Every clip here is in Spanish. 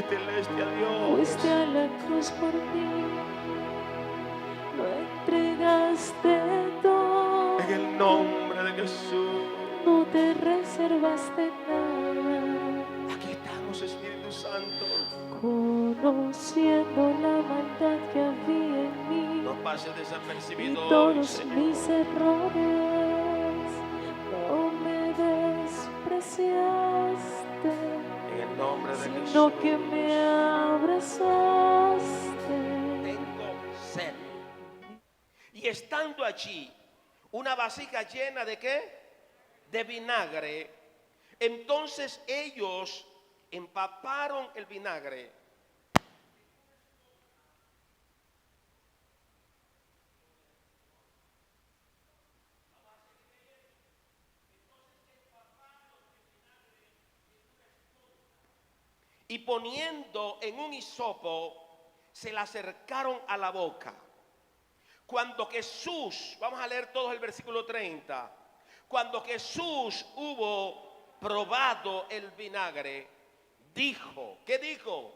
tetelestia, Dios. Fuiste a la cruz por mí, lo entregaste todo. En el nombre de Jesús. No te reservaste nada. Aquí estamos, Espíritu Santo. Conociendo la maldad que había en mí No pase y desapercibido hoy, todos Señor. mis errores, no me despreciaste, En el nombre de sino Jesús. que me abrazaste. Tengo sed. Y estando allí, una vasija llena de ¿qué? De vinagre. Entonces ellos empaparon el vinagre. Y poniendo en un hisopo, se la acercaron a la boca. Cuando Jesús, vamos a leer todos el versículo 30. Cuando Jesús hubo probado el vinagre, dijo, ¿qué dijo?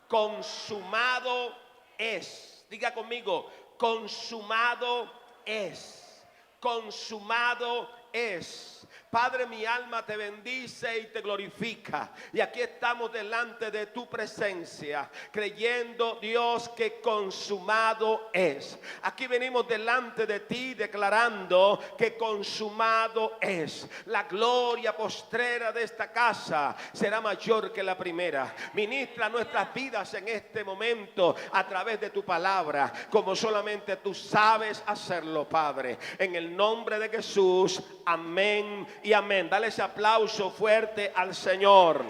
Consumado es. Diga conmigo, consumado es. Consumado es. Padre, mi alma te bendice y te glorifica. Y aquí estamos delante de tu presencia, creyendo, Dios, que consumado es. Aquí venimos delante de ti declarando que consumado es. La gloria postrera de esta casa será mayor que la primera. Ministra nuestras vidas en este momento a través de tu palabra, como solamente tú sabes hacerlo, Padre. En el nombre de Jesús, amén y amén. Dale ese aplauso fuerte al Señor.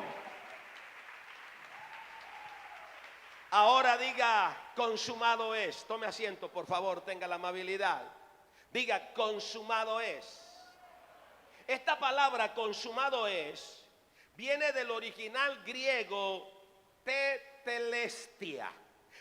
Ahora diga, consumado es. Tome asiento, por favor, tenga la amabilidad. Diga, consumado es. Esta palabra consumado es viene del original griego tetelestia.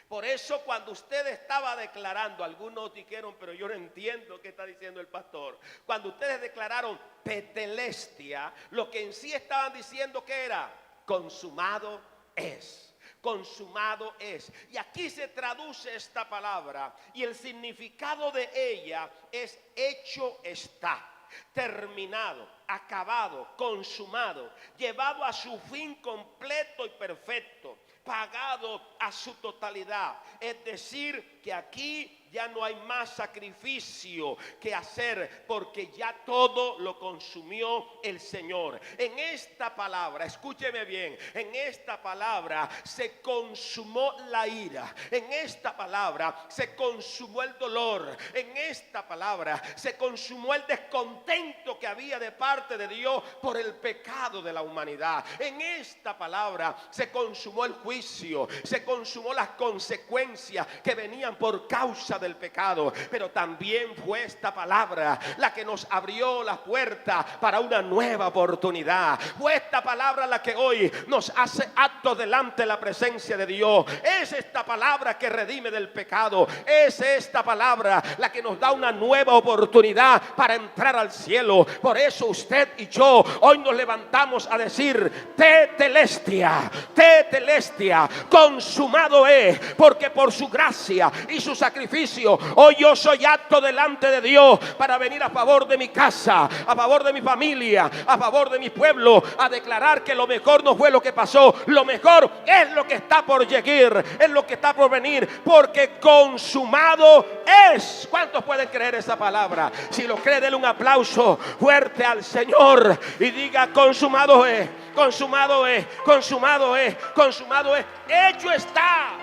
Por eso cuando usted estaba declarando, algunos dijeron, pero yo no entiendo qué está diciendo el pastor. Cuando ustedes declararon tetelestia, lo que en sí estaban diciendo que era consumado es. Consumado es. Y aquí se traduce esta palabra y el significado de ella es hecho está, terminado, acabado, consumado, llevado a su fin completo y perfecto, pagado a su totalidad. Es decir, que aquí ya no hay más sacrificio que hacer, porque ya todo lo consumió el Señor. En esta palabra, escúcheme bien, en esta palabra se consumó la ira, en esta palabra se consumó el dolor, en esta palabra se consumó el descontento que había de parte de Dios por el pecado de la humanidad. En esta palabra se consumó el juicio, se consumó las consecuencias que venían por causa del pecado, pero también fue esta palabra la que nos abrió la puerta para una nueva oportunidad. Fue esta palabra la que hoy nos hace actos delante de la presencia de Dios. Es esta palabra que redime del pecado. Es esta palabra la que nos da una nueva oportunidad para entrar al cielo. Por eso usted y yo hoy nos levantamos a decir tetelestia, tetelestia, consumado es, porque por su gracia y su sacrificio hoy yo soy apto delante de Dios para venir a favor de mi casa, a favor de mi familia, a favor de mi pueblo, a declarar que lo mejor no fue lo que pasó, lo mejor es lo que está por llegar, es lo que está por venir, porque consumado es. ¿Cuántos pueden creer esa palabra? Si lo cree, denle un aplauso fuerte al Señor y diga, consumado es, consumado es, consumado es, consumado es, hecho está.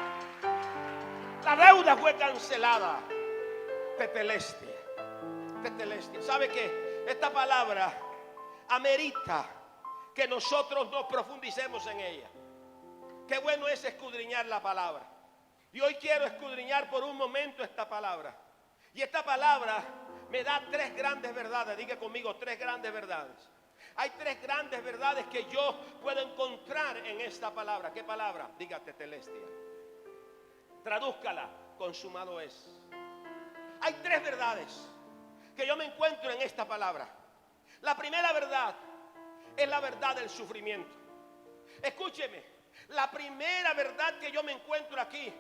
La deuda fue cancelada. Tetelestia, tetelestia. ¿Sabe qué? Esta palabra amerita que nosotros nos profundicemos en ella. Qué bueno es escudriñar la palabra. Y hoy quiero escudriñar por un momento esta palabra. Y esta palabra me da tres grandes verdades. Diga conmigo, tres grandes verdades. Hay tres grandes verdades que yo puedo encontrar en esta palabra. ¿Qué palabra? Diga tetelestia. Tradúzcala, consumado es. Hay tres verdades que yo me encuentro en esta palabra. La primera verdad es la verdad del sufrimiento. Escúcheme, La primera verdad que yo me encuentro aquí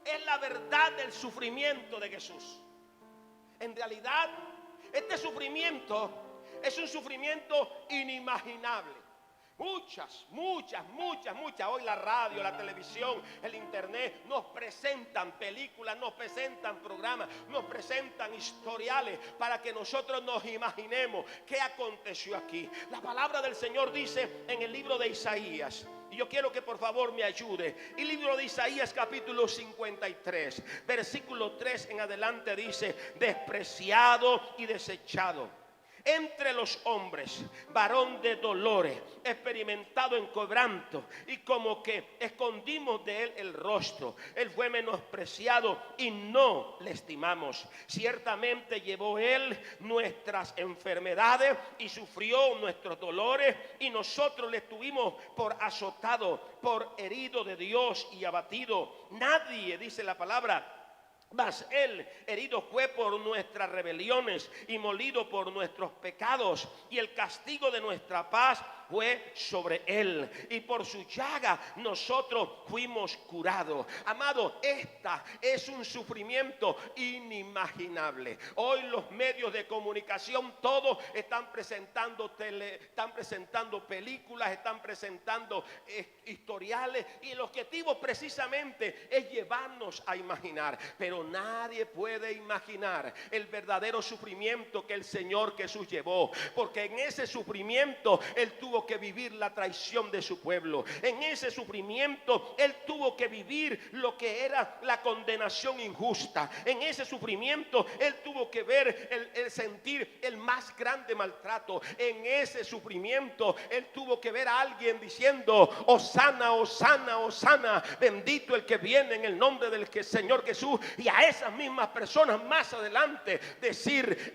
es la verdad del sufrimiento de Jesús. En realidad, este sufrimiento es un sufrimiento inimaginable. Muchas. Hoy la radio, la televisión, el internet nos presentan películas, nos presentan programas, nos presentan historiales para que nosotros nos imaginemos qué aconteció aquí. La palabra del Señor dice en el libro de Isaías, y yo quiero que por favor me ayude. El libro de Isaías capítulo 53, versículo 3 en adelante dice: despreciado y desechado entre los hombres, varón de dolores, experimentado en quebranto, y como que escondimos de él el rostro. Él fue menospreciado y no le estimamos. Ciertamente llevó él nuestras enfermedades y sufrió nuestros dolores, y nosotros le tuvimos por azotado, por herido de Dios y abatido. Nadie, dice la palabra, mas él herido fue por nuestras rebeliones y molido por nuestros pecados, y el castigo de nuestra paz fue sobre él, y por su llaga nosotros fuimos curados. Amado, esta es un sufrimiento inimaginable. Hoy los medios de comunicación todos están presentando películas, están presentando historiales, y el objetivo precisamente es llevarnos a imaginar. Pero nadie puede imaginar el verdadero sufrimiento que el Señor Jesús llevó, porque en ese sufrimiento Él tuvo que vivir la traición de su pueblo. En ese sufrimiento Él tuvo que vivir lo que era la condenación injusta. En ese sufrimiento Él tuvo que ver el sentir el más grande maltrato. En ese sufrimiento Él tuvo que ver a alguien diciendo: Hosana, Hosana, Hosana, bendito el que viene en el nombre del Señor Jesús. Y a esas mismas personas más adelante decir: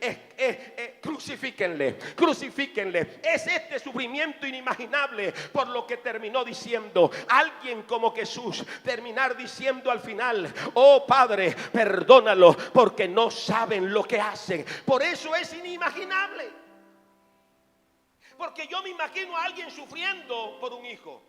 crucifíquenle, crucifíquenle. Es este sufrimiento inimaginable por lo que terminó diciendo alguien como Jesús, terminar diciendo al final: oh Padre, perdónalo porque no saben lo que hacen. Por eso es inimaginable, porque yo me imagino a alguien sufriendo por un hijo,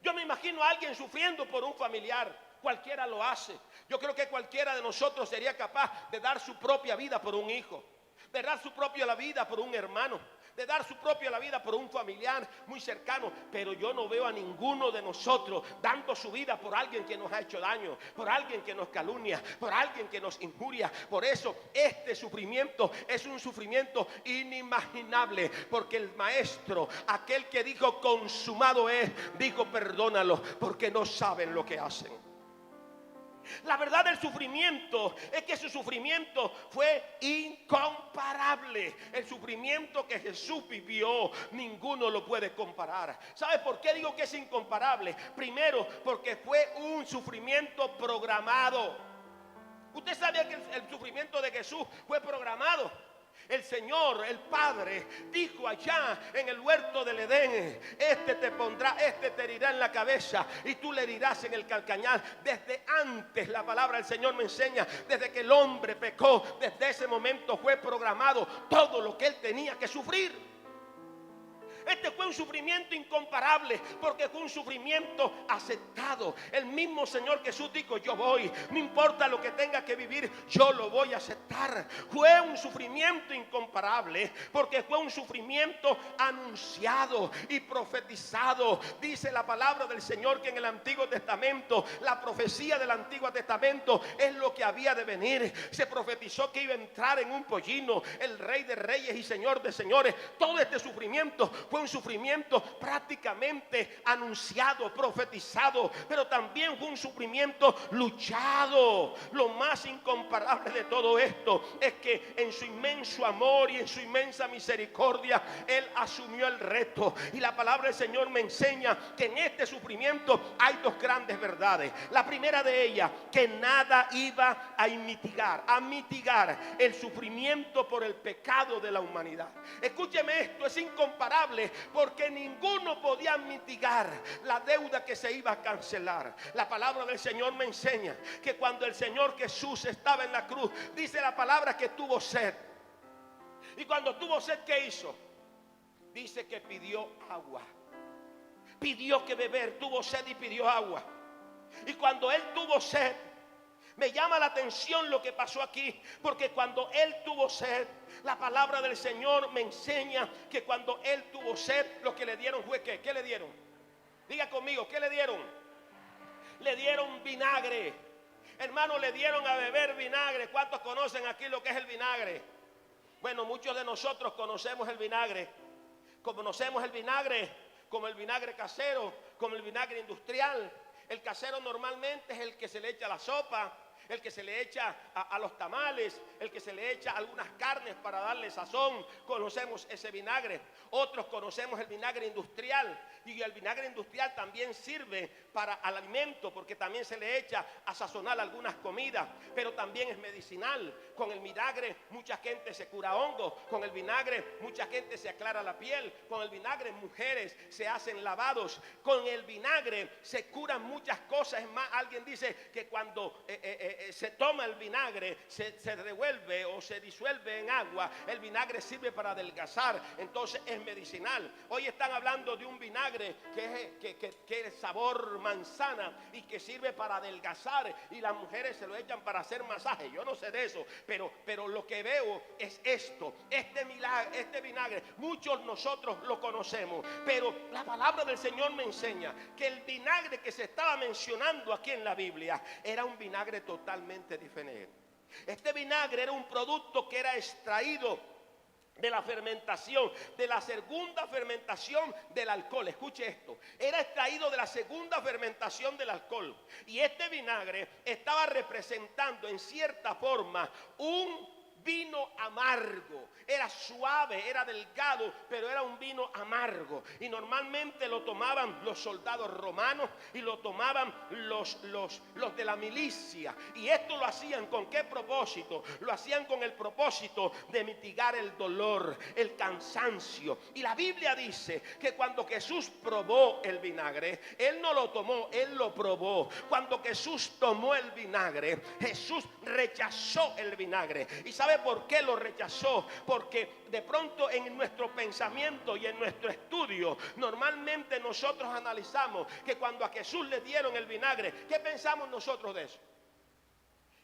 yo me imagino a alguien sufriendo por un familiar. Cualquiera lo hace. Yo creo que cualquiera de nosotros sería capaz de dar su propia vida por un hijo, de dar su propia vida por un hermano, de dar su propia vida por un familiar muy cercano. Pero yo no veo a ninguno de nosotros dando su vida por alguien que nos ha hecho daño, por alguien que nos calumnia, por alguien que nos injuria. Por eso este sufrimiento es un sufrimiento inimaginable, porque el maestro, aquel que dijo consumado es, dijo: perdónalo porque no saben lo que hacen. La verdad del sufrimiento es que su sufrimiento fue incomparable. El sufrimiento que Jesús vivió, ninguno lo puede comparar. ¿Sabe por qué digo que es incomparable? Primero, porque fue un sufrimiento programado. Usted sabía que el sufrimiento de Jesús fue programado. El Señor, el Padre, dijo allá en el huerto del Edén: este te herirá en la cabeza y tú le herirás en el calcañar. Desde antes, la palabra del Señor me enseña, desde que el hombre pecó, desde ese momento fue programado todo lo que él tenía que sufrir. Este fue un sufrimiento incomparable, porque fue un sufrimiento aceptado. El mismo Señor Jesús dijo: yo voy, no importa lo que tenga que vivir, yo lo voy a aceptar. Fue un sufrimiento incomparable, porque fue un sufrimiento anunciado y profetizado. Dice la palabra del Señor que en el Antiguo Testamento, la profecía del Antiguo Testamento es lo que había de venir. Se profetizó que iba a entrar en un pollino el Rey de Reyes y Señor de Señores. Todo este sufrimiento fue un sufrimiento prácticamente anunciado, profetizado, pero también fue un sufrimiento luchado. Lo más incomparable de todo esto es que en su inmenso amor y en su inmensa misericordia Él asumió el reto. Y la palabra del Señor me enseña que en este sufrimiento hay dos grandes verdades. La primera de ellas, que nada iba a mitigar el sufrimiento por el pecado de la humanidad. Escúcheme esto, es incomparable, porque ninguno podía mitigar la deuda que se iba a cancelar. La palabra del Señor me enseña que cuando el Señor Jesús estaba en la cruz, dice la palabra que tuvo sed. Y cuando tuvo sed, ¿qué hizo? Dice que pidió agua. pidió que beber, tuvo sed y pidió agua. Y cuando él tuvo sed, me llama la atención lo que pasó aquí, porque cuando él tuvo sed, la palabra del Señor me enseña que cuando él tuvo sed, lo que le dieron fue ¿qué? ¿Qué le dieron? Diga conmigo, ¿qué le dieron? Le dieron vinagre. Hermano, le dieron a beber vinagre. ¿Cuántos conocen aquí lo que es el vinagre? Bueno, muchos de nosotros conocemos el vinagre. Conocemos el vinagre como el vinagre casero, como el vinagre industrial. El casero normalmente es el que se le echa a la sopa, el que se le echa a los tamales, el que se le echa algunas carnes para darle sazón. Conocemos ese vinagre. Otros conocemos el vinagre industrial. Y el vinagre industrial también sirve para el alimento, porque también se le echa a sazonar algunas comidas, pero también es medicinal. Con el vinagre mucha gente se cura hongos, con el vinagre mucha gente se aclara la piel, con el vinagre mujeres se hacen lavados, con el vinagre se curan muchas cosas. Es más, alguien dice que cuando se toma el vinagre, se revuelve o se disuelve en agua, el vinagre sirve para adelgazar, entonces es medicinal. Hoy están hablando de un vinagre que es sabor manzana y que sirve para adelgazar, y las mujeres se lo echan para hacer masaje. Yo no sé de eso, pero lo que veo es esto. Este vinagre, muchos nosotros lo conocemos, pero la palabra del Señor me enseña que el vinagre que se estaba mencionando aquí en la Biblia era un vinagre totalmente diferente. Este vinagre era un producto que era extraído de la fermentación, de la segunda fermentación del alcohol. Escuche esto, era extraído de la segunda fermentación del alcohol. Y este vinagre estaba representando en cierta forma un vino amargo. Era suave, era delgado, pero era un vino amargo. Y normalmente lo tomaban los soldados romanos y lo tomaban los de la milicia. Y esto lo hacían ¿con qué propósito? Lo hacían con el propósito de mitigar el dolor, el cansancio. Y la Biblia dice que cuando Jesús probó el vinagre, Él no lo tomó, Él lo probó. Cuando Jesús tomó el vinagre, Jesús rechazó el vinagre. ¿Y sabe por qué lo rechazó? Porque de pronto en nuestro pensamiento y en nuestro estudio, normalmente nosotros analizamos que cuando a Jesús le dieron el vinagre, ¿qué pensamos nosotros de eso?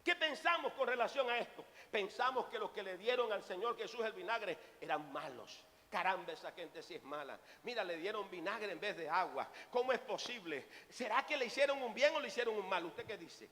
¿Qué pensamos con relación a esto? Pensamos que los que le dieron al Señor Jesús el vinagre eran malos. Caramba, esa gente sí es mala. Mira, le dieron vinagre en vez de agua. ¿Cómo es posible? ¿Será que le hicieron un bien o le hicieron un mal? ¿Usted qué dice?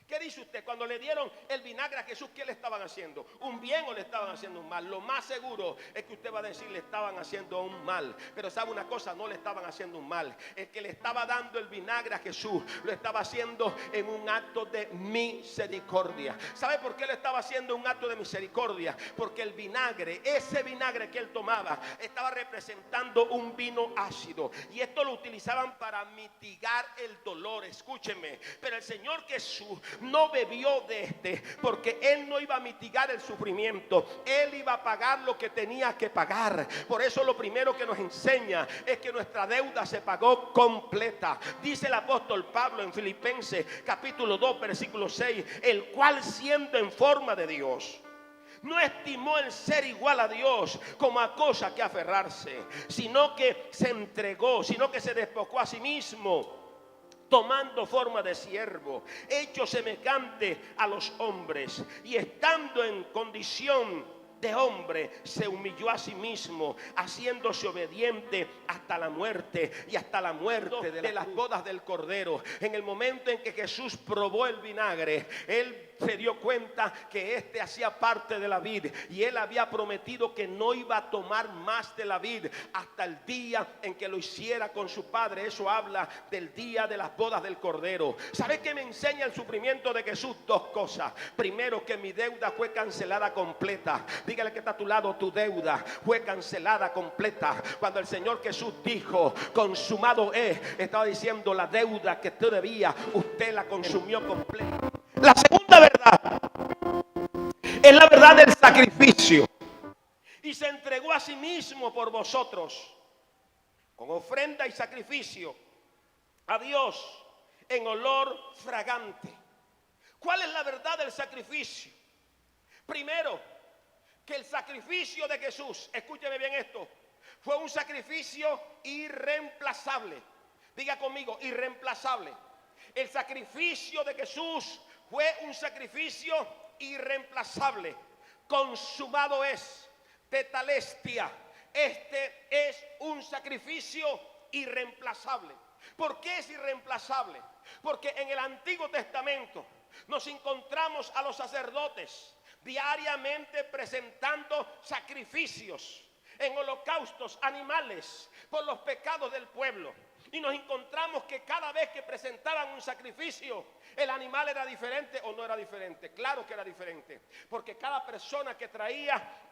¿Qué dice usted? Cuando le dieron el vinagre a Jesús, ¿qué le estaban haciendo? ¿Un bien o le estaban haciendo un mal? Lo más seguro es que usted va a decir le estaban haciendo un mal. Pero sabe una cosa, no le estaban haciendo un mal. El que le estaba dando el vinagre a Jesús lo estaba haciendo en un acto de misericordia. ¿Sabe por qué lo estaba haciendo un acto de misericordia? Porque el vinagre, ese vinagre que él tomaba, estaba representando un vino ácido. Y esto lo utilizaban para mitigar el dolor. Escúcheme, pero el Señor Jesús no bebió de este, porque él no iba a mitigar el sufrimiento, él iba a pagar lo que tenía que pagar. Por eso lo primero que nos enseña es que nuestra deuda se pagó completa. Dice el apóstol Pablo en Filipenses capítulo 2 versículo 6, el cual siendo en forma de Dios, no estimó el ser igual a Dios como a cosa que aferrarse, sino que se entregó, sino que se despojó a sí mismo, tomando forma de siervo, hecho semejante a los hombres, y estando en condición de hombre, se humilló a sí mismo, haciéndose obediente hasta la muerte, y hasta la muerte de las bodas del Cordero. En el momento en que Jesús probó el vinagre, él se dio cuenta que este hacía parte de la vid, y él había prometido que no iba a tomar más de la vid hasta el día en que lo hiciera con su padre. Eso habla del día de las bodas del Cordero. ¿Sabe qué me enseña el sufrimiento de Jesús? Dos cosas. Primero, que mi deuda fue cancelada completa. Dígale que está a tu lado, tu deuda fue cancelada completa. Cuando el Señor Jesús dijo consumado es, estaba diciendo la deuda que usted debía, usted la consumió completa. La segunda verdad es la verdad del sacrificio. Y se entregó a sí mismo por vosotros, con ofrenda y sacrificio a Dios en olor fragante. ¿Cuál es la verdad del sacrificio? Primero, que el sacrificio de Jesús, escúcheme bien esto, fue un sacrificio irreemplazable. Diga conmigo, irreemplazable. El sacrificio de Jesús fue un sacrificio irreemplazable. Consumado es, tetelestia. Este es un sacrificio irreemplazable. ¿Por qué es irreemplazable? Porque en el Antiguo Testamento nos encontramos a los sacerdotes diariamente presentando sacrificios en holocaustos animales por los pecados del pueblo. Y nos encontramos que cada vez que presentaban un sacrificio, el animal era diferente o no era diferente. Claro que era diferente, porque cada persona que traía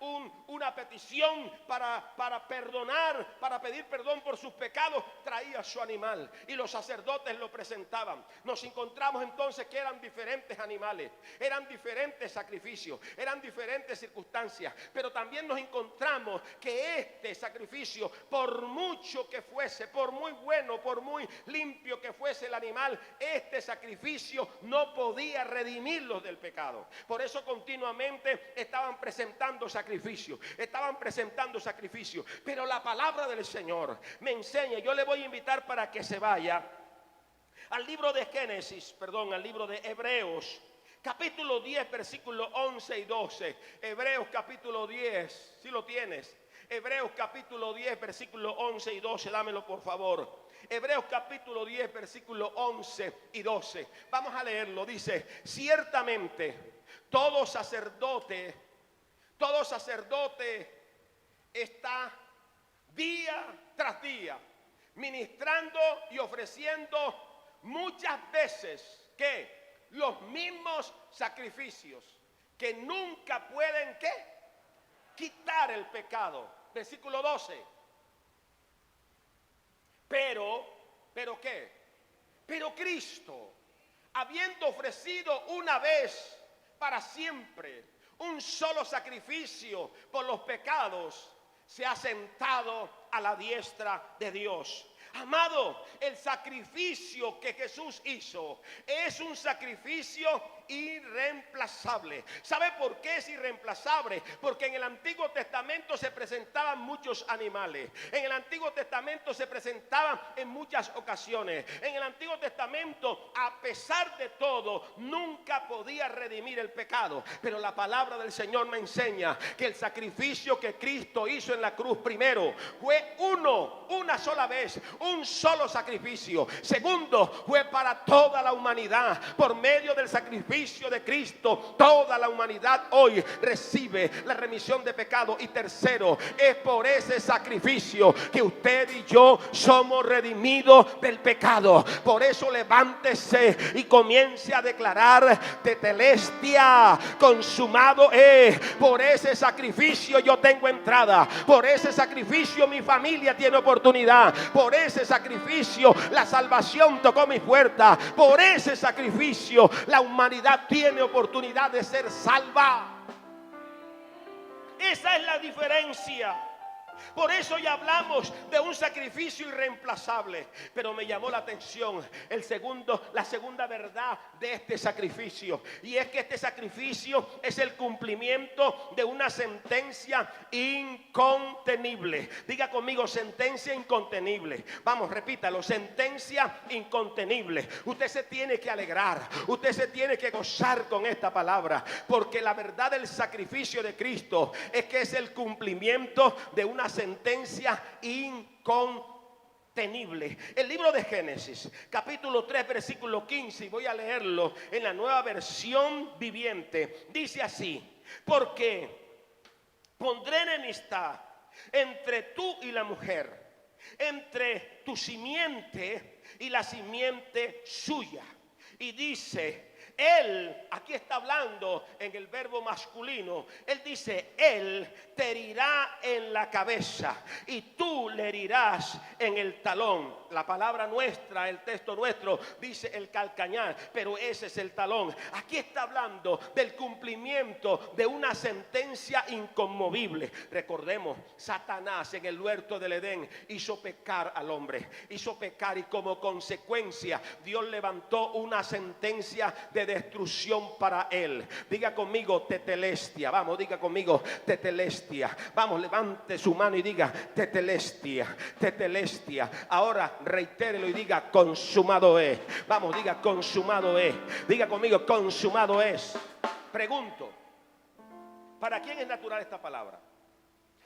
una petición para perdonar, para pedir perdón por sus pecados, traía su animal y los sacerdotes lo presentaban. Nos encontramos entonces que eran diferentes animales, eran diferentes sacrificios, eran diferentes circunstancias, pero también nos encontramos que este sacrificio, por mucho que fuese, por muy bueno, por muy limpio que fuese el animal, este sacrificio no podía redimirlos del pecado. Por eso continuamente estaban presentando sacrificios, pero la palabra del Señor me enseña. Yo le voy a invitar para que se vaya al libro de al libro de Hebreos, capítulo 10, versículos 11 y 12. Hebreos capítulo 10, si lo tienes. Hebreos capítulo 10, versículos 11 y 12, dámelo por favor. Hebreos capítulo 10, versículos 11 y 12. Vamos a leerlo. Dice: ciertamente todo sacerdote está día tras día ministrando y ofreciendo muchas veces que los mismos sacrificios que nunca pueden quitar el pecado. Versículo 12. Pero ¿qué? Pero Cristo, habiendo ofrecido una vez para siempre un solo sacrificio por los pecados, se ha sentado a la diestra de Dios. Amado, el sacrificio que Jesús hizo es un sacrificio irreemplazable. ¿Sabe por qué es irreemplazable? Porque en el Antiguo Testamento se presentaban muchos animales. En el Antiguo Testamento se presentaban en muchas ocasiones. En el Antiguo Testamento, a pesar de todo, nunca podía redimir el pecado. Pero la palabra del Señor me enseña que el sacrificio que Cristo hizo en la cruz, primero, fue una sola vez, un solo sacrificio. Segundo, fue para toda la humanidad. Por medio del sacrificio de Cristo, toda la humanidad hoy recibe la remisión de pecado. Y tercero, es por ese sacrificio que usted y yo somos redimidos del pecado. Por eso levántese y comience a declarar: tetelestia, consumado es. Por ese sacrificio yo tengo entrada. Por ese sacrificio mi familia tiene oportunidad. Por ese sacrificio la salvación tocó mi puerta. Por ese sacrificio la humanidad tiene oportunidad de ser salva. Esa es la diferencia. Por eso ya hablamos de un sacrificio irreemplazable. Pero me llamó la atención la segunda verdad de este sacrificio. Y es que este sacrificio es el cumplimiento de una sentencia incontenible. Diga conmigo: sentencia incontenible. Vamos, repítalo: sentencia incontenible. Usted se tiene que alegrar, usted se tiene que gozar con esta palabra, porque la verdad del sacrificio de Cristo es que es el cumplimiento de una sentencia incontenible. El libro de Génesis, capítulo 3, versículo 15, y voy a leerlo en la Nueva Versión Viviente. Dice así: porque pondré enemistad entre tú y la mujer, entre tu simiente y la simiente suya. Y dice: él, aquí está hablando en el verbo masculino. Él dice: él te herirá en la cabeza y tú le herirás en el talón. La palabra nuestra, el texto nuestro, dice el calcañar, pero ese es el talón. Aquí está hablando del cumplimiento de una sentencia inconmovible. Recordemos, Satanás en el huerto del Edén hizo pecar al hombre, hizo pecar, y como consecuencia Dios levantó una sentencia de de destrucción para él. Diga conmigo tetelestia. Vamos, diga conmigo tetelestia. Vamos, levante su mano y diga tetelestia, tetelestia. Ahora reitérelo y diga consumado es. Vamos, diga consumado es. Diga conmigo consumado es. Pregunto, ¿para quién es natural esta palabra?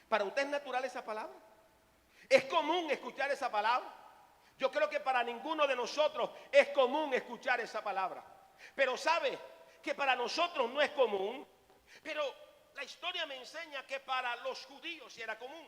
¿Para usted es natural esa palabra? ¿Es común escuchar esa palabra? Yo creo que para ninguno de nosotros es común escuchar esa palabra. Pero sabe que para nosotros no es común. Pero la historia me enseña que para los judíos sí era común.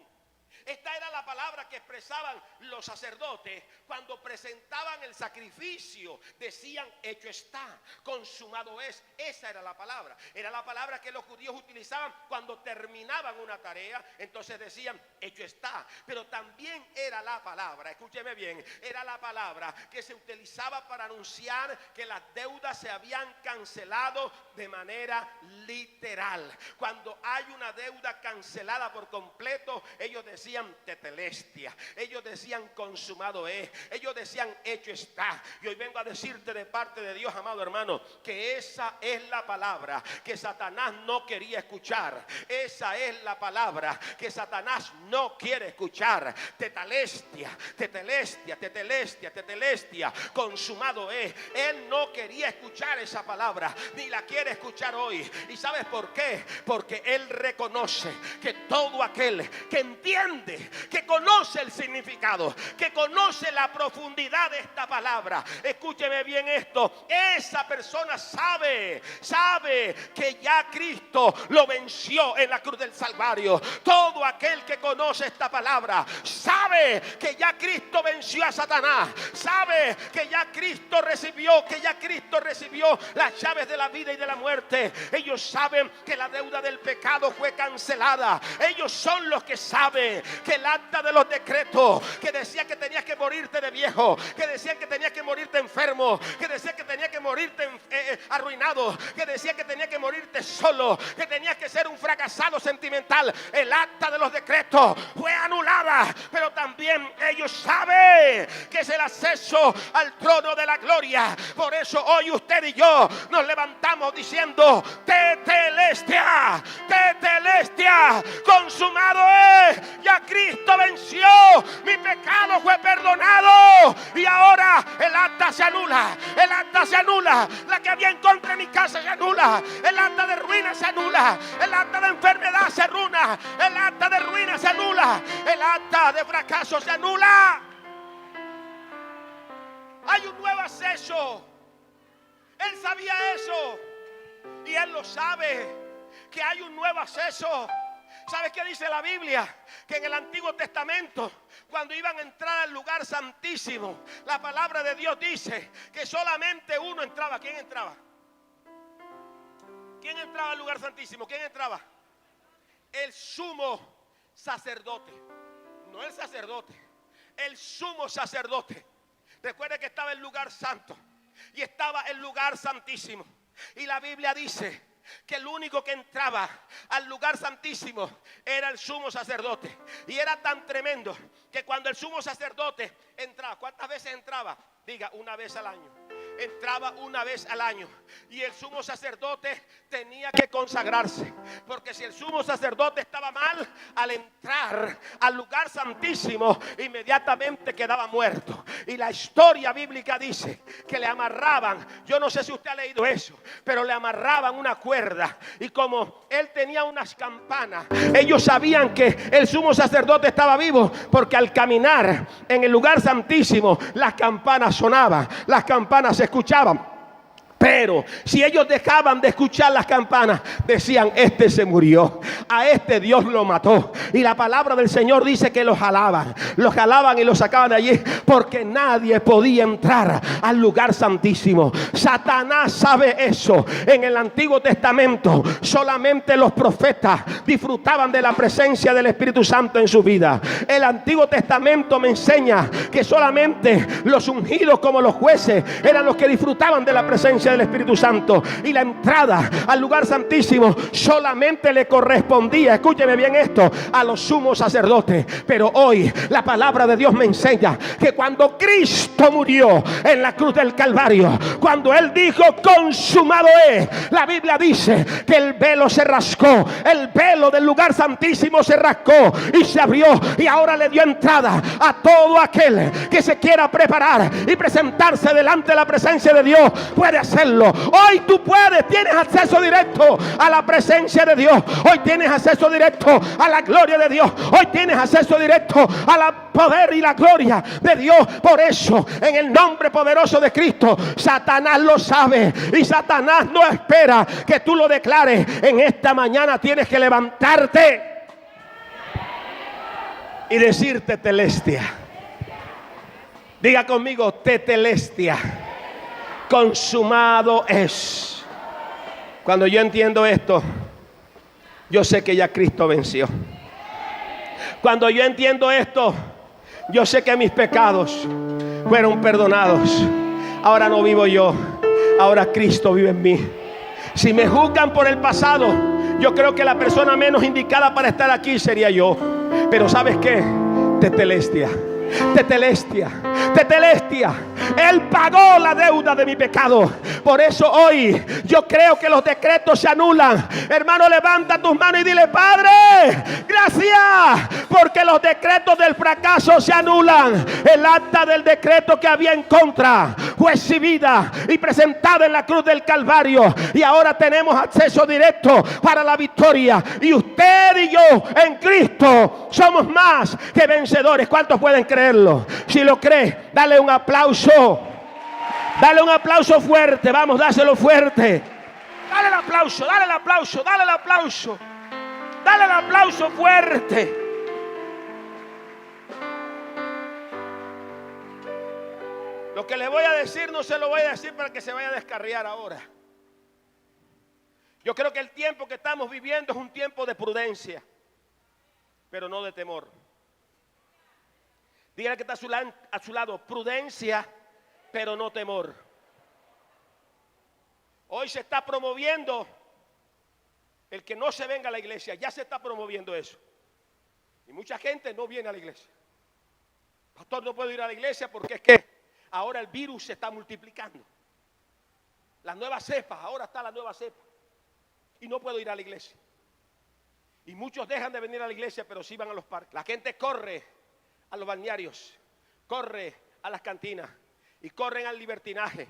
Esta era la palabra que expresaban los sacerdotes cuando presentaban el sacrificio. Decían, hecho está, consumado es. Esa era la palabra. Era la palabra que los judíos utilizaban cuando terminaban una tarea. Entonces decían, hecho está. Pero también era la palabra, escúcheme bien, era la palabra que se utilizaba para anunciar que las deudas se habían cancelado de manera literal. Cuando hay una deuda cancelada por completo, ellos decían tetelestia, ellos decían consumado es, ellos decían hecho está. Y hoy vengo a decirte de parte de Dios, amado hermano, que esa es la palabra que Satanás no quería escuchar. Esa es la palabra que Satanás no quiere escuchar. Tetelestia, tetelestia, tetelestia, tetelestia, consumado es. Él no quería escuchar esa palabra, ni la quiere escuchar hoy. ¿Y sabes por qué? Porque él reconoce que todo aquel que entiende, que conoce el significado, que conoce la profundidad de esta palabra, escúcheme bien esto, esa persona sabe que ya Cristo lo venció en la cruz del Calvario. Todo aquel que conoce esta palabra sabe que ya Cristo venció a Satanás, sabe que ya Cristo recibió las llaves de la vida y de la muerte. Ellos saben que la deuda del pecado fue cancelada. Ellos son los que saben que el acta de los decretos que decía que tenías que morirte de viejo, que decía que tenías que morirte enfermo, que decía que tenías que morirte arruinado, que decía que tenías que morirte solo, que tenías que ser un fracasado sentimental, el acta de los decretos fue anulada. Pero también ellos saben que es el acceso al trono de la gloria. Por eso hoy usted y yo nos levantamos diciendo tetelestia, tetelestia, consumado es. Ya Cristo venció, mi pecado fue perdonado y ahora el acta se anula, el acta se anula, la que había en contra de mi casa se anula, el acta de ruina se anula, el acta de enfermedad se anula, el acta de ruina se anula, el acta de fracaso se anula. Hay un nuevo acceso. Él sabía eso y él lo sabe, que hay un nuevo acceso. ¿Sabes qué dice la Biblia? Que en el Antiguo Testamento, cuando iban a entrar al lugar santísimo, la palabra de Dios dice que solamente uno entraba. ¿Quién entraba? ¿Quién entraba al lugar santísimo? ¿Quién entraba? El sumo sacerdote. No el sacerdote, el sumo sacerdote. Recuerde que estaba el lugar santo y estaba el lugar santísimo. Y la Biblia dice que el único que entraba al lugar santísimo era el sumo sacerdote. Y era tan tremendo que cuando el sumo sacerdote entraba, ¿cuántas veces entraba? Diga, una vez al año. Entraba una vez al año y el sumo sacerdote tenía que consagrarse, porque si el sumo sacerdote estaba mal al entrar al lugar santísimo, inmediatamente quedaba muerto. Y la historia bíblica dice que le amarraban, yo no sé si usted ha leído eso, pero le amarraban una cuerda, y como él tenía unas campanas, ellos sabían que el sumo sacerdote estaba vivo, porque al caminar en el lugar santísimo las campanas sonaban, las campanas se escuchaban. Pero si ellos dejaban de escuchar las campanas, decían, este se murió, a este Dios lo mató. Y la palabra del Señor dice que los jalaban y los sacaban de allí, porque nadie podía entrar al lugar santísimo. Satanás sabe eso. En el Antiguo Testamento solamente los profetas disfrutaban de la presencia del Espíritu Santo en su vida. El Antiguo Testamento me enseña que solamente los ungidos como los jueces eran los que disfrutaban de la presencia del Espíritu Santo. Y la entrada al lugar santísimo solamente le correspondía, escúcheme bien esto, a los sumos sacerdotes. Pero hoy la palabra de Dios me enseña que cuando Cristo murió en la cruz del Calvario, cuando Él dijo consumado es, la Biblia dice que el velo se rascó, el velo del lugar santísimo se rascó y se abrió, y ahora le dio entrada a todo aquel que se quiera preparar y presentarse delante de la presencia de Dios. Puede hacerlo. Hoy tú puedes, tienes acceso directo a la presencia de Dios. Hoy tienes acceso directo a la gloria de Dios. Hoy tienes acceso directo a la poder y la gloria de Dios. Por eso, en el nombre poderoso de Cristo, Satanás lo sabe y Satanás no espera que tú lo declares. En esta mañana tienes que levantarte y decirte tetelestia. Diga conmigo, tetelestia. Consumado es. Cuando yo entiendo esto, yo sé que ya Cristo venció. Cuando yo entiendo esto, yo sé que mis pecados fueron perdonados. Ahora no vivo yo, ahora Cristo vive en mí. Si me juzgan por el pasado, yo creo que la persona menos indicada para estar aquí sería yo. Pero ¿sabes qué? Tetelestia. Tetelestia, tetelestia. Él pagó la deuda de mi pecado. Por eso hoy yo creo que los decretos se anulan. Hermano, levanta tus manos y dile: Padre, gracias, porque los decretos del fracaso se anulan. El acta del decreto que había en contra fue exhibida y presentada en la cruz del Calvario, y ahora tenemos acceso directo para la victoria. Y usted y yo en Cristo somos más que vencedores. ¿Cuántos pueden creerlo? Si lo crees, dale un aplauso. Dale un aplauso fuerte. Vamos, dáselo fuerte. Dale el aplauso, dale el aplauso, dale el aplauso. Dale el aplauso fuerte. Lo que le voy a decir no se lo voy a decir para que se vaya a descarriar ahora. Yo creo que el tiempo que estamos viviendo es un tiempo de prudencia, pero no de temor. Dígale que está a su lado: prudencia, pero no temor. Hoy se está promoviendo el que no se venga a la iglesia. Ya se está promoviendo eso. Y mucha gente no viene a la iglesia. Pastor, no puedo ir a la iglesia porque es que ahora el virus se está multiplicando. Las nuevas cepas, ahora está la nueva cepa. Y no puedo ir a la iglesia. Y muchos dejan de venir a la iglesia, pero sí van a los parques. La gente corre a los balnearios, corre a las cantinas y corren al libertinaje.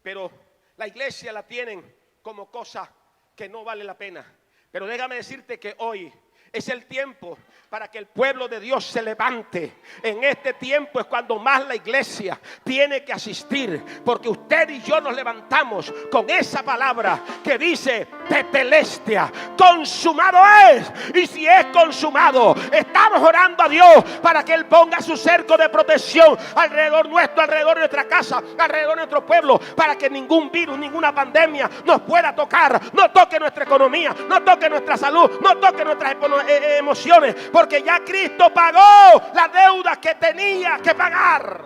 Pero la iglesia la tienen como cosa que no vale la pena. Pero déjame decirte que hoy es el tiempo para que el pueblo de Dios se levante. En este tiempo es cuando más la iglesia tiene que asistir, porque usted y yo nos levantamos con esa palabra que dice tetelestia, consumado es. Y si es consumado, estamos orando a Dios para que Él ponga su cerco de protección alrededor nuestro, alrededor de nuestra casa, alrededor de nuestro pueblo, para que ningún virus, ninguna pandemia nos pueda tocar. No toque nuestra economía, no toque nuestra salud, no toque nuestras emociones, porque ya Cristo pagó la deuda que tenía que pagar.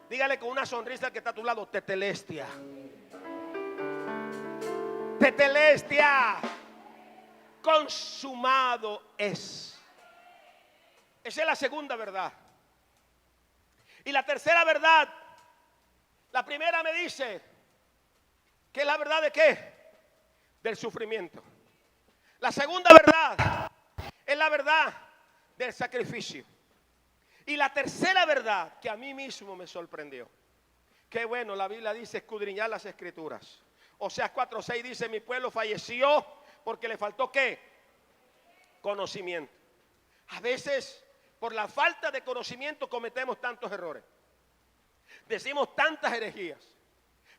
Dígale con una sonrisa al que está a tu lado: tetelestia. Tetelestia. Consumado es. Esa es la segunda verdad. Y la tercera verdad, la primera me dice que es la verdad de ¿qué? Del sufrimiento. La segunda verdad es la verdad del sacrificio. Y la tercera verdad, que a mí mismo me sorprendió. Qué bueno, la Biblia dice escudriñar las escrituras. Oseas 4:6 dice: mi pueblo falleció porque le faltó ¿qué? Conocimiento. A veces por la falta de conocimiento cometemos tantos errores. Decimos tantas herejías.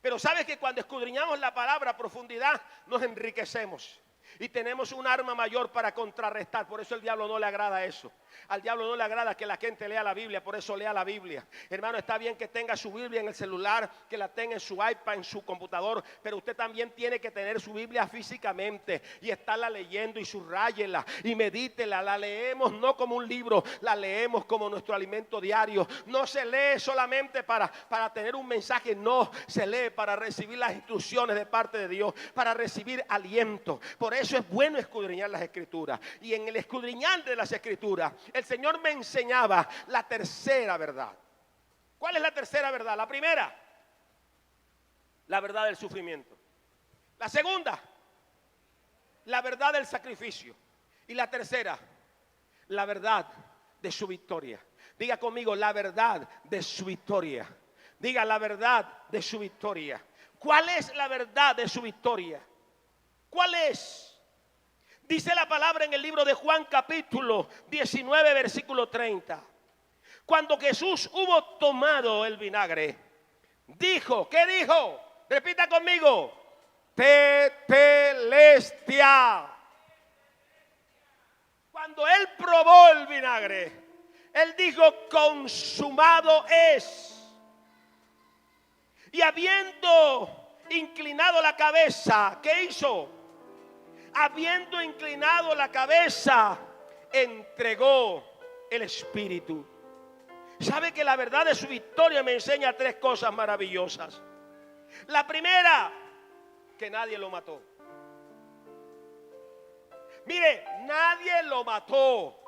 Pero sabes que cuando escudriñamos la palabra a profundidad nos enriquecemos. Y tenemos un arma mayor para contrarrestar. Por eso el diablo no le agrada eso. Al diablo no le agrada que la gente lea la Biblia. Por eso lea la Biblia. Hermano, está bien que tenga su Biblia en el celular, que la tenga en su iPad, en su computador. Pero usted también tiene que tener su Biblia físicamente y estarla leyendo y subrayela y medítela. La leemos no como un libro, la leemos como nuestro alimento diario. No se lee solamente para tener un mensaje. No, se lee para recibir las instrucciones de parte de Dios, para recibir aliento. Por eso es bueno escudriñar las Escrituras. Y en el escudriñar de las Escrituras, el Señor me enseñaba la tercera verdad. ¿Cuál es la tercera verdad? La primera, la verdad del sufrimiento. La segunda, la verdad del sacrificio. Y la tercera, la verdad de su victoria. Diga conmigo, la verdad de su victoria. Diga, la verdad de su victoria. ¿Cuál es la verdad de su victoria? ¿Cuál es? Dice la palabra en el libro de Juan capítulo 19 versículo 30. Cuando Jesús hubo tomado el vinagre, dijo, ¿qué dijo? Repita conmigo, tetelestia. Cuando él probó el vinagre, él dijo, consumado es. Y habiendo inclinado la cabeza, ¿qué hizo? Habiendo inclinado la cabeza, entregó el Espíritu. ¿Sabe que la verdad de su victoria me enseña tres cosas maravillosas? La primera, que nadie lo mató. Mire, nadie lo mató.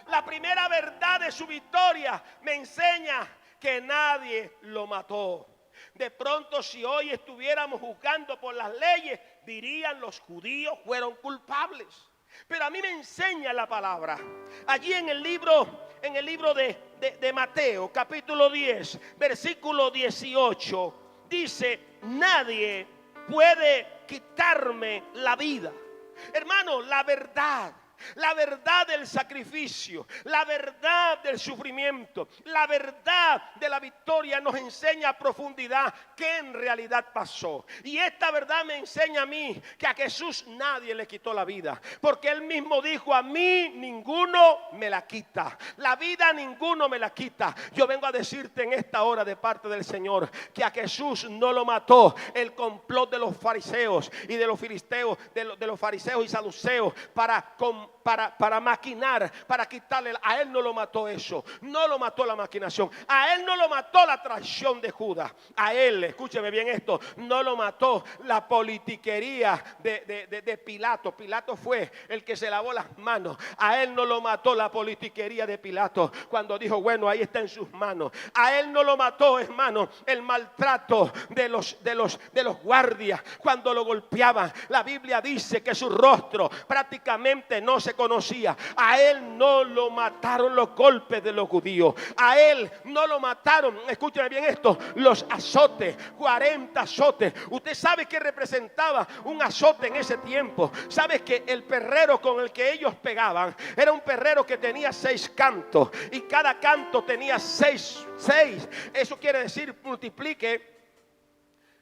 La primera verdad de su victoria me enseña que nadie lo mató. De pronto, si hoy estuviéramos juzgando por las leyes, dirían los judíos fueron culpables. Pero a mí me enseña la palabra. Allí en el libro de Mateo, capítulo 10, versículo 18, dice, nadie puede quitarme la vida. Hermano, la verdad del sacrificio, la verdad del sufrimiento, la verdad de la victoria nos enseña a profundidad qué en realidad pasó. Y esta verdad me enseña a mí que a Jesús nadie le quitó la vida, porque él mismo dijo, a mí ninguno me la quita, la vida ninguno me la quita. Yo vengo a decirte en esta hora de parte del Señor que a Jesús no lo mató el complot de los fariseos y de los filisteos, de los fariseos y saduceos para maquinar, para quitarle. A él no lo mató eso, no lo mató la maquinación, a él no lo mató la traición de Judas, a él, escúcheme bien esto, no lo mató la politiquería de Pilato. Pilato fue el que se lavó las manos. A él no lo mató la politiquería de Pilato cuando dijo, bueno, ahí está en sus manos. A él no lo mató, hermano, el maltrato de los guardias cuando lo golpeaban. La Biblia dice que su rostro prácticamente no se conocía. A él no lo mataron los golpes de los judíos. A él no lo mataron, escúcheme bien esto, los azotes, 40 azotes. Usted sabe que representaba un azote en ese tiempo. Sabe que el perrero con el que ellos pegaban era un perrero que tenía 6 cantos y cada canto tenía 6. Eso quiere decir, multiplique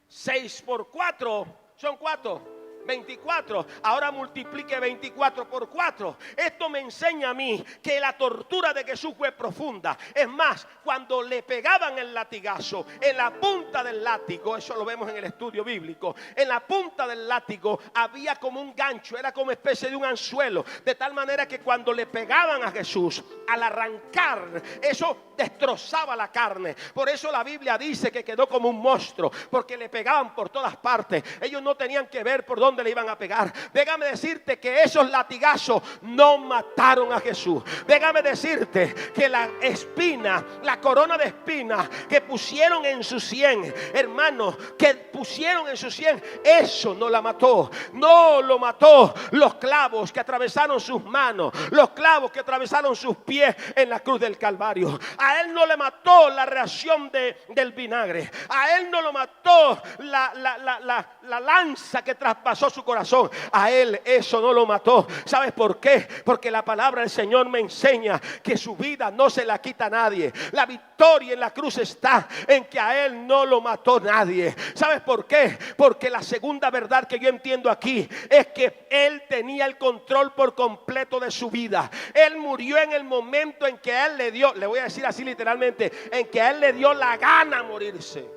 6 por 4, son 4. 24, ahora multiplique 24 por 4. Esto me enseña a mí que la tortura de Jesús fue profunda. Es más, cuando le pegaban el latigazo, en la punta del látigo, eso lo vemos en el estudio bíblico, en la punta del látigo había como un gancho, era como especie de un anzuelo, de tal manera que cuando le pegaban a Jesús, al arrancar, eso destrozaba la carne. Por eso la Biblia dice que quedó como un monstruo, porque le pegaban por todas partes. Ellos no tenían que ver por dónde le iban a pegar. Déjame decirte que esos latigazos no mataron a Jesús. Déjame decirte que la espina, la corona de espina que pusieron en su sien, hermano, que pusieron en su sien, eso no la mató. No lo mató los clavos que atravesaron sus manos, los clavos que atravesaron sus pies en la cruz del Calvario. A él no le mató la reacción del vinagre. A él no lo mató la lanza que traspasó su corazón. A él eso no lo mató. ¿Sabes por qué? Porque la palabra del Señor me enseña que su vida no se la quita a nadie. La victoria en la cruz está en que a él no lo mató nadie. ¿Sabes por qué? Porque la segunda verdad que yo entiendo aquí es que él tenía el control por completo de su vida. Él murió en el momento en que a él le dio, le voy a decir así literalmente, en que a él le dio la gana morirse.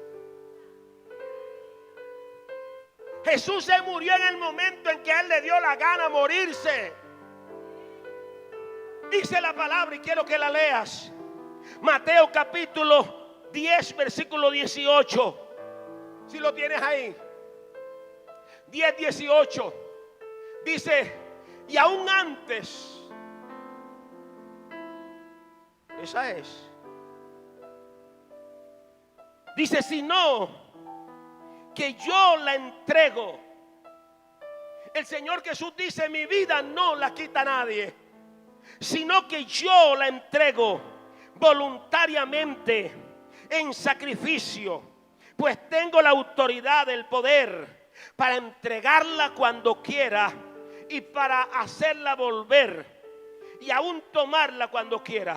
Jesús se murió en el momento en que a él le dio la gana morirse. Dice la palabra y quiero que la leas. Mateo capítulo 10 versículo 18. Si lo tienes ahí. 10:18. Dice, y aún antes. Esa es. Dice, sino que yo la entrego. El Señor Jesús dice, mi vida no la quita nadie, sino que yo la entrego voluntariamente en sacrificio, pues tengo la autoridad, el poder para entregarla cuando quiera y para hacerla volver y aún tomarla cuando quiera.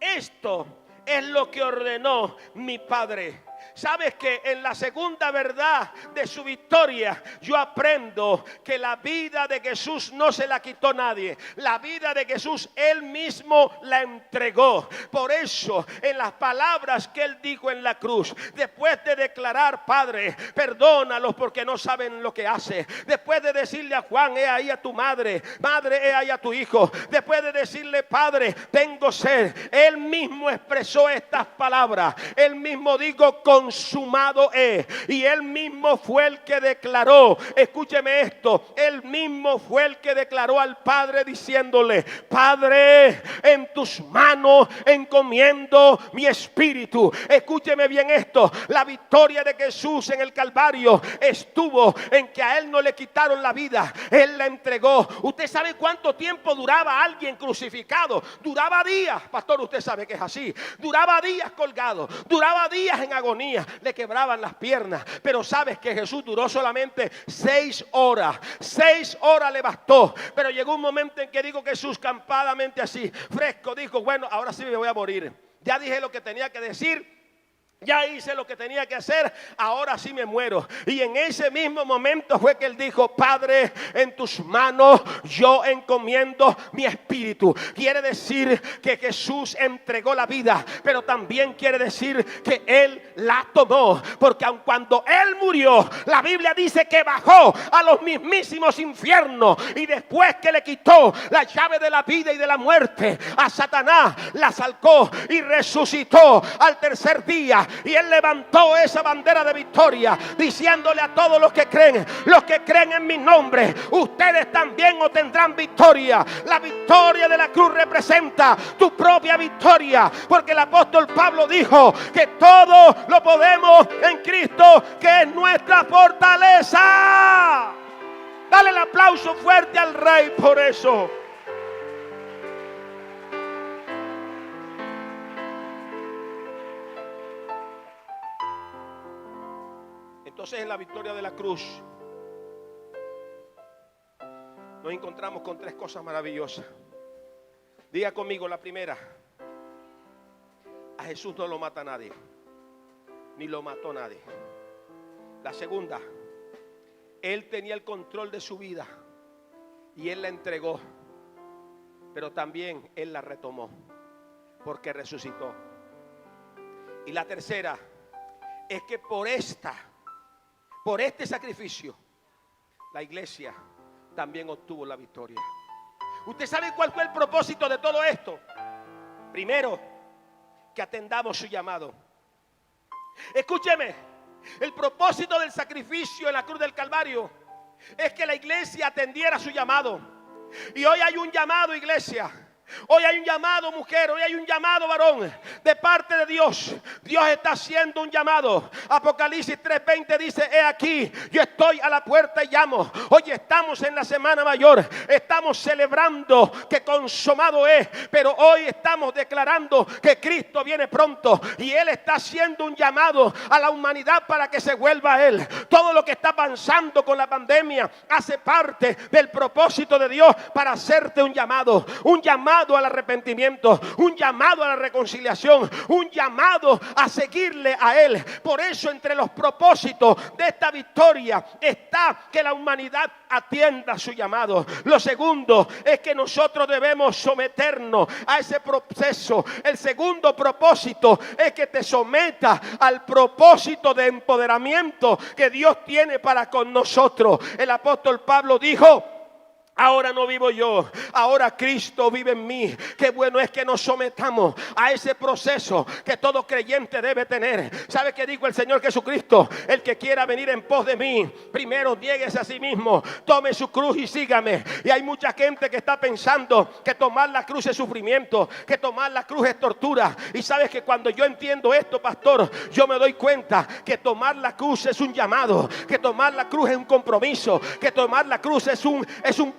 Esto es lo que ordenó mi Padre. Sabes que en la segunda verdad de su victoria yo aprendo que la vida de Jesús no se la quitó nadie. La vida de Jesús él mismo la entregó. Por eso en las palabras que él dijo en la cruz, después de declarar, Padre, perdónalos porque no saben lo que hace, después de decirle a Juan, he ahí a tu madre, madre, he ahí a tu hijo, después de decirle, Padre, tengo sed, él mismo expresó estas palabras. Él mismo dijo, consumado es. Y él mismo fue el que declaró, escúcheme esto, él mismo fue el que declaró al Padre diciéndole, Padre, en tus manos encomiendo mi espíritu. Escúcheme bien esto, la victoria de Jesús en el Calvario estuvo en que a él no le quitaron la vida, él la entregó. ¿Usted sabe cuánto tiempo duraba alguien crucificado? Duraba días, pastor, usted sabe que es así. Duraba días colgado, duraba días en agonía, le quebraban las piernas. Pero sabes que Jesús duró solamente 6 horas. 6 horas le bastó. Pero llegó un momento en que dijo Jesús campadamente así, fresco, dijo, bueno, ahora sí me voy a morir. Ya dije lo que tenía que decir. Ya hice lo que tenía que hacer, ahora sí me muero. Y en ese mismo momento fue que él dijo, Padre, en tus manos yo encomiendo mi espíritu. Quiere decir que Jesús entregó la vida, pero también quiere decir que él la tomó. Porque aun cuando él murió, la Biblia dice que bajó a los mismísimos infiernos. Y después que le quitó la llave de la vida y de la muerte a Satanás, la sacó y resucitó al tercer día. Y él levantó esa bandera de victoria, diciéndole a todos los que creen en mi nombre, ustedes también obtendrán victoria. La victoria de la cruz representa tu propia victoria, porque el apóstol Pablo dijo que todo lo podemos en Cristo, que es nuestra fortaleza. Dale el aplauso fuerte al Rey por eso. Entonces en la victoria de la cruz nos encontramos con 3 cosas maravillosas. Diga conmigo la primera: a Jesús no lo mata nadie, ni lo mató nadie. La segunda, él tenía el control de su vida y él la entregó, pero también él la retomó porque resucitó. Y la tercera es que por este sacrificio, la iglesia también obtuvo la victoria. ¿Usted sabe cuál fue el propósito de todo esto? Primero, que atendamos su llamado. Escúcheme, el propósito del sacrificio en la cruz del Calvario es que la iglesia atendiera su llamado. Y hoy hay un llamado, iglesia. Hoy hay un llamado, mujer, hoy hay un llamado, varón, de parte de Dios. Dios está haciendo un llamado. Apocalipsis 3:20 dice: he aquí, yo estoy a la puerta y llamo. Hoy estamos en la Semana Mayor, estamos celebrando que consumado es, pero hoy estamos declarando que Cristo viene pronto y Él está haciendo un llamado a la humanidad para que se vuelva a Él. Todo lo que está pasando con la pandemia hace parte del propósito de Dios para hacerte un llamado al arrepentimiento, un llamado a la reconciliación, un llamado a seguirle a Él. Por eso, entre los propósitos de esta victoria está que la humanidad atienda su llamado. Lo segundo es que nosotros debemos someternos a ese proceso. El segundo propósito es que te sometas al propósito de empoderamiento que Dios tiene para con nosotros. El apóstol Pablo dijo: ahora no vivo yo, ahora Cristo vive en mí. Qué bueno es que nos sometamos a ese proceso que todo creyente debe tener. ¿Sabe qué dijo el Señor Jesucristo? El que quiera venir en pos de mí, primero niéguese a sí mismo, tome su cruz y sígame. Y hay mucha gente que está pensando que tomar la cruz es sufrimiento, que tomar la cruz es tortura. Y sabes que cuando yo entiendo esto, pastor, yo me doy cuenta que tomar la cruz es un llamado, que tomar la cruz es un compromiso, que tomar la cruz es un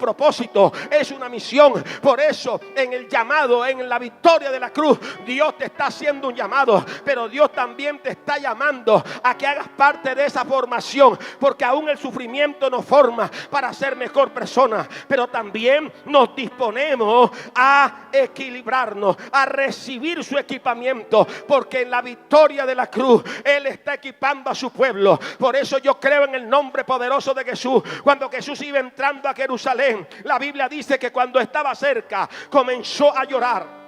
propósito, es una misión. Por eso, en el llamado, en la victoria de la cruz, Dios te está haciendo un llamado, pero Dios también te está llamando a que hagas parte de esa formación, porque aún el sufrimiento nos forma para ser mejor persona, pero también nos disponemos a equilibrarnos, a recibir su equipamiento, porque en la victoria de la cruz Él está equipando a su pueblo. Por eso yo creo en el nombre poderoso de Jesús. Cuando Jesús iba entrando a Jerusalén, la Biblia dice que cuando estaba cerca comenzó a llorar.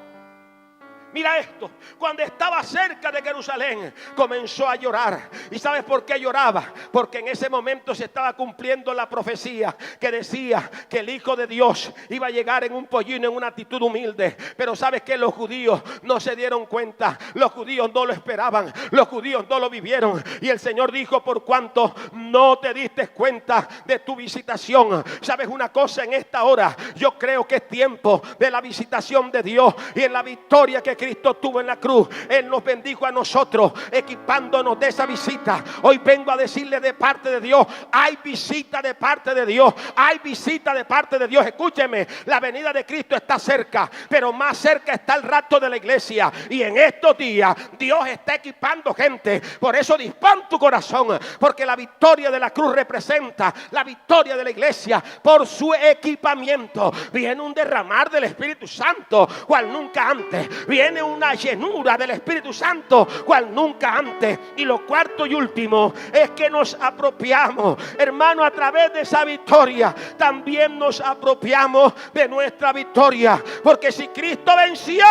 Mira esto, cuando estaba cerca de Jerusalén comenzó a llorar. ¿Y sabes por qué lloraba? Porque en ese momento se estaba cumpliendo la profecía que decía que el Hijo de Dios iba a llegar en un pollino, en una actitud humilde. Pero ¿sabes qué? Los judíos no se dieron cuenta, los judíos no lo esperaban, los judíos no lo vivieron. Y el Señor dijo: por cuanto no te diste cuenta de tu visitación. ¿Sabes una cosa? En esta hora yo creo que es tiempo de la visitación de Dios, y en la victoria que Cristo tuvo en la cruz, Él nos bendijo a nosotros, equipándonos de esa visita. Hoy vengo a decirle de parte de Dios: hay visita de parte de Dios, hay visita de parte de Dios. Escúcheme, la venida de Cristo está cerca, pero más cerca está el rapto de la iglesia. Y en estos días Dios está equipando gente. Por eso dispón tu corazón, porque la victoria de la cruz representa la victoria de la iglesia por su equipamiento. Viene un derramar del Espíritu Santo cual nunca antes. Viene una llenura del Espíritu Santo cual nunca antes. Y lo cuarto y último es que nos apropiamos, hermano, a través de esa victoria también nos apropiamos de nuestra victoria, porque si Cristo venció,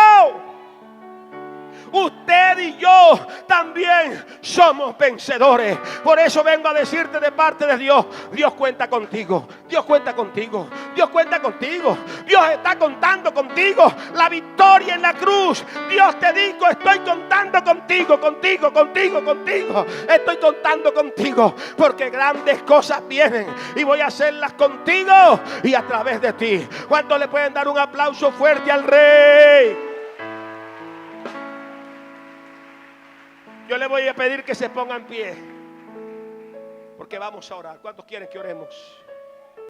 usted y yo también somos vencedores. Por eso vengo a decirte de parte de Dios: Dios cuenta contigo, Dios cuenta contigo, Dios cuenta contigo, Dios está contando contigo. La victoria en la cruz, Dios te dijo: estoy contando contigo, contigo, contigo, contigo. Estoy contando contigo, porque grandes cosas vienen y voy a hacerlas contigo y a través de ti. ¿Cuántos le pueden dar un aplauso fuerte al Rey? Yo le voy a pedir que se pongan en pie, porque vamos a orar. ¿Cuántos quieren que oremos?